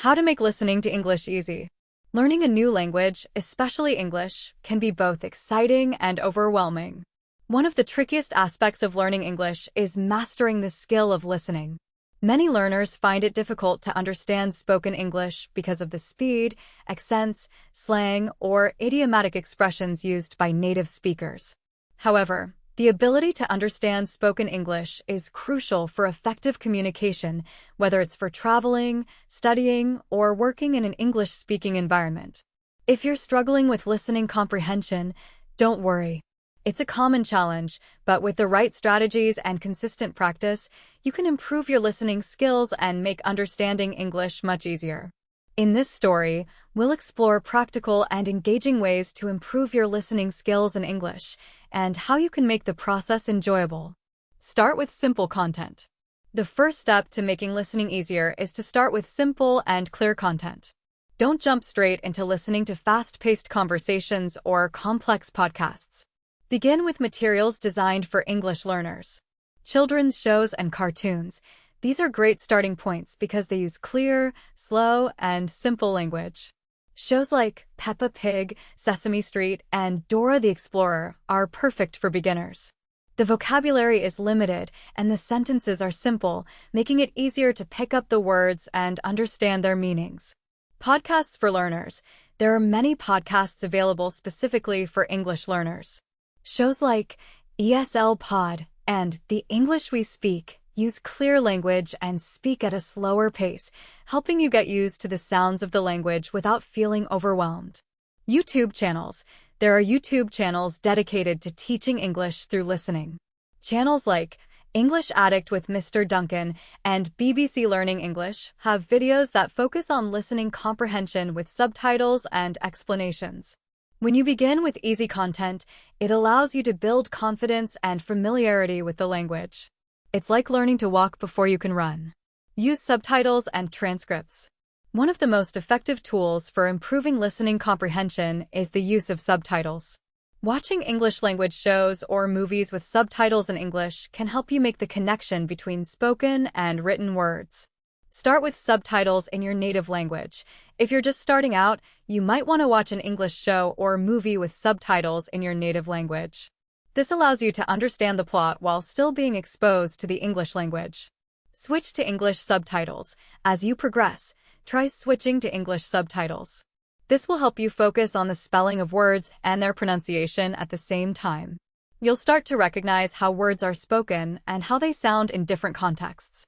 How to make listening to English easy. Learning a new language, especially English, can be both exciting and overwhelming. One of the trickiest aspects of learning English is mastering the skill of listening. Many learners find it difficult to understand spoken English because of the speed, accents, slang, or idiomatic expressions used by native speakers. However, the ability to understand spoken English is crucial for effective communication, whether it's for traveling, studying, or working in an English-speaking environment. If you're struggling with listening comprehension, don't worry. It's a common challenge, but with the right strategies and consistent practice, you can improve your listening skills and make understanding English much easier. In this story, we'll explore practical and engaging ways to improve your listening skills in English and how you can make the process enjoyable. Start with simple content. The first step to making listening easier is to start with simple and clear content. Don't jump straight into listening to fast-paced conversations or complex podcasts. Begin with materials designed for English learners. Children's shows and cartoons. These are great starting points because they use clear, slow, and simple language. Shows like Peppa Pig, Sesame Street, and Dora the Explorer are perfect for beginners. The vocabulary is limited and the sentences are simple, making it easier to pick up the words and understand their meanings. Podcasts for learners. There are many podcasts available specifically for English learners. Shows like ESL Pod and The English We Speak use clear language and speak at a slower pace, helping you get used to the sounds of the language without feeling overwhelmed. YouTube channels. There are YouTube channels dedicated to teaching English through listening. Channels like English Addict with Mr. Duncan and BBC Learning English have videos that focus on listening comprehension with subtitles and explanations. When you begin with easy content, it allows you to build confidence and familiarity with the language. It's like learning to walk before you can run. Use subtitles and transcripts. One of the most effective tools for improving listening comprehension is the use of subtitles. Watching English language shows or movies with subtitles in English can help you make the connection between spoken and written words. Start with subtitles in your native language. If you're just starting out, you might want to watch an English show or movie with subtitles in your native language. This allows you to understand the plot while still being exposed to the English language. Switch to English subtitles. As you progress, try switching to English subtitles. This will help you focus on the spelling of words and their pronunciation at the same time. You'll start to recognize how words are spoken and how they sound in different contexts.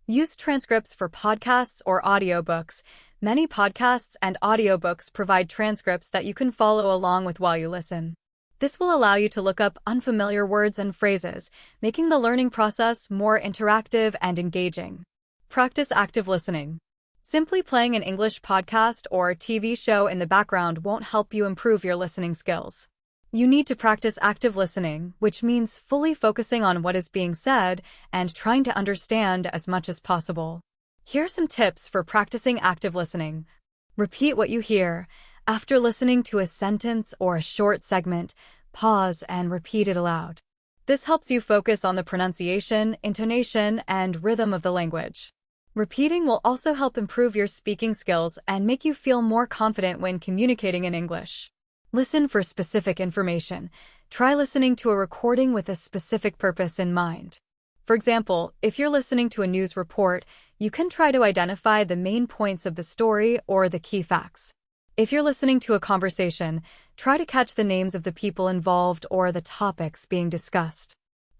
Use transcripts for podcasts or audiobooks. Many podcasts and audiobooks provide transcripts that you can follow along with while you listen. This will allow you to look up unfamiliar words and phrases, making the learning process more interactive and engaging. Practice active listening. Simply playing an English podcast or TV show in the background won't help you improve your listening skills. You need to practice active listening, which means fully focusing on what is being said and trying to understand as much as possible. Here are some tips for practicing active listening. Repeat what you hear. After listening to a sentence or a short segment, pause and repeat it aloud. This helps you focus on the pronunciation, intonation, and rhythm of the language. Repeating will also help improve your speaking skills and make you feel more confident when communicating in English. Listen for specific information. Try listening to a recording with a specific purpose in mind. For example, if you're listening to a news report, you can try to identify the main points of the story or the key facts. If you're listening to a conversation, try to catch the names of the people involved or the topics being discussed.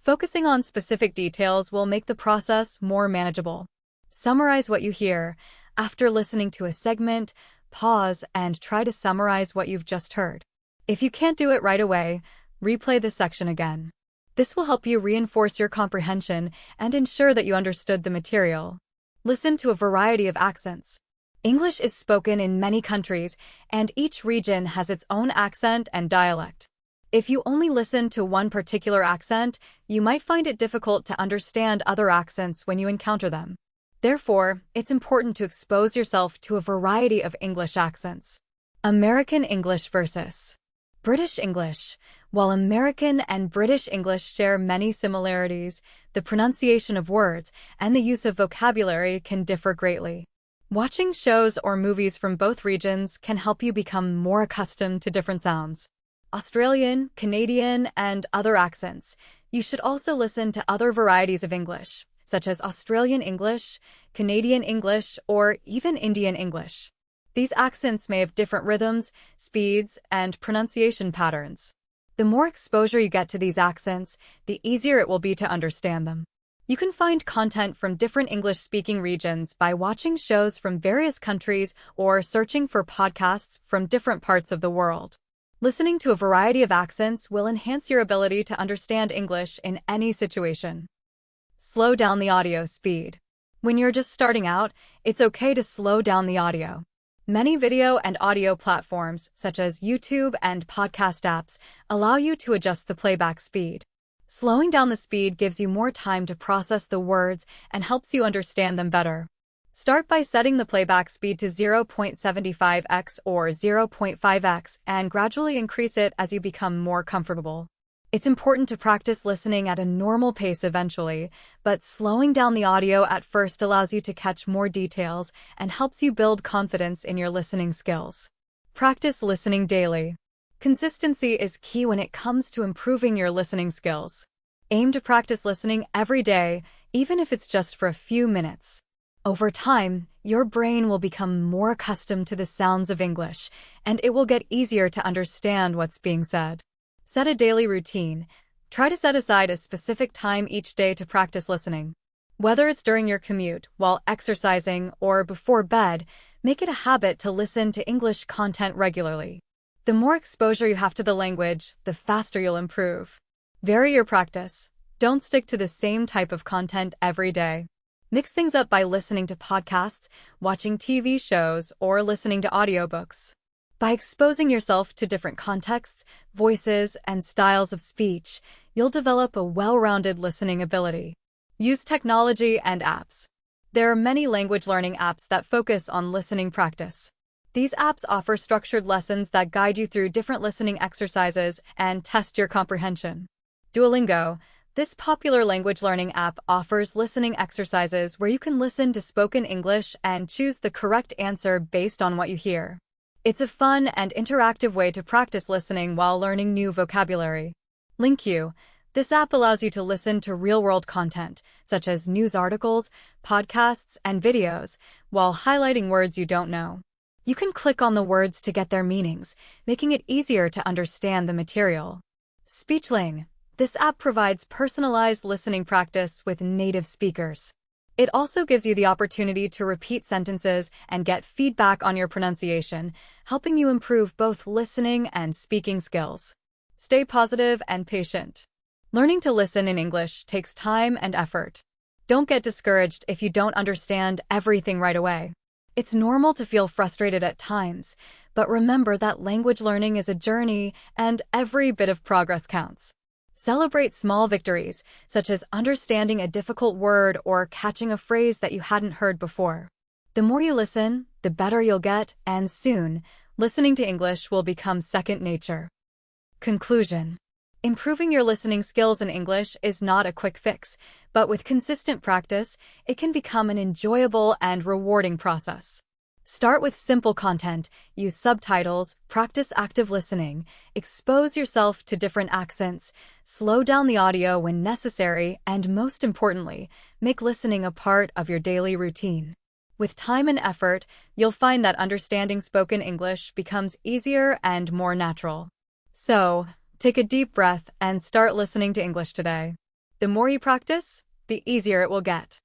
Focusing on specific details will make the process more manageable. Summarize what you hear. After listening to a segment, pause and try to summarize what you've just heard. If you can't do it right away, replay the section again. This will help you reinforce your comprehension and ensure that you understood the material. Listen to a variety of accents. English is spoken in many countries, and each region has its own accent and dialect. If you only listen to one particular accent, you might find it difficult to understand other accents when you encounter them. Therefore, it's important to expose yourself to a variety of English accents. American English versus British English. While American and British English share many similarities, the pronunciation of words and the use of vocabulary can differ greatly. Watching shows or movies from both regions can help you become more accustomed to different sounds. Australian, Canadian, and other accents. You should also listen to other varieties of English, such as Australian English, Canadian English, or even Indian English. These accents may have different rhythms, speeds, and pronunciation patterns. The more exposure you get to these accents, the easier it will be to understand them. You can find content from different English-speaking regions by watching shows from various countries or searching for podcasts from different parts of the world. Listening to a variety of accents will enhance your ability to understand English in any situation. Slow down the audio speed. When you're just starting out, it's okay to slow down the audio. Many video and audio platforms, such as YouTube and podcast apps, allow you to adjust the playback speed. Slowing down the speed gives you more time to process the words and helps you understand them better. Start by setting the playback speed to 0.75x or 0.5x and gradually increase it as you become more comfortable. It's important to practice listening at a normal pace eventually, but slowing down the audio at first allows you to catch more details and helps you build confidence in your listening skills. Practice listening daily. Consistency is key when it comes to improving your listening skills. Aim to practice listening every day, even if it's just for a few minutes. Over time, your brain will become more accustomed to the sounds of English, and it will get easier to understand what's being said. Set a daily routine. Try to set aside a specific time each day to practice listening. Whether it's during your commute, while exercising, or before bed, make it a habit to listen to English content regularly. The more exposure you have to the language, the faster you'll improve. Vary your practice. Don't stick to the same type of content every day. Mix things up by listening to podcasts, watching TV shows, or listening to audiobooks. By exposing yourself to different contexts, voices, and styles of speech, you'll develop a well-rounded listening ability. Use technology and apps. There are many language learning apps that focus on listening practice. These apps offer structured lessons that guide you through different listening exercises and test your comprehension. Duolingo. This popular language learning app offers listening exercises where you can listen to spoken English and choose the correct answer based on what you hear. It's a fun and interactive way to practice listening while learning new vocabulary. LingQ. This app allows you to listen to real-world content, such as news articles, podcasts, and videos, while highlighting words you don't know. You can click on the words to get their meanings, making it easier to understand the material. Speechling. This app provides personalized listening practice with native speakers. It also gives you the opportunity to repeat sentences and get feedback on your pronunciation, helping you improve both listening and speaking skills. Stay positive and patient. Learning to listen in English takes time and effort. Don't get discouraged if you don't understand everything right away. It's normal to feel frustrated at times, but remember that language learning is a journey and every bit of progress counts. Celebrate small victories, such as understanding a difficult word or catching a phrase that you hadn't heard before. The more you listen, the better you'll get, and soon, listening to English will become second nature. Conclusion. Improving your listening skills in English is not a quick fix, but with consistent practice, it can become an enjoyable and rewarding process. Start with simple content, use subtitles, practice active listening, expose yourself to different accents, slow down the audio when necessary, and most importantly, make listening a part of your daily routine. With time and effort, you'll find that understanding spoken English becomes easier and more natural. So, take a deep breath and start listening to English today. The more you practice, the easier it will get.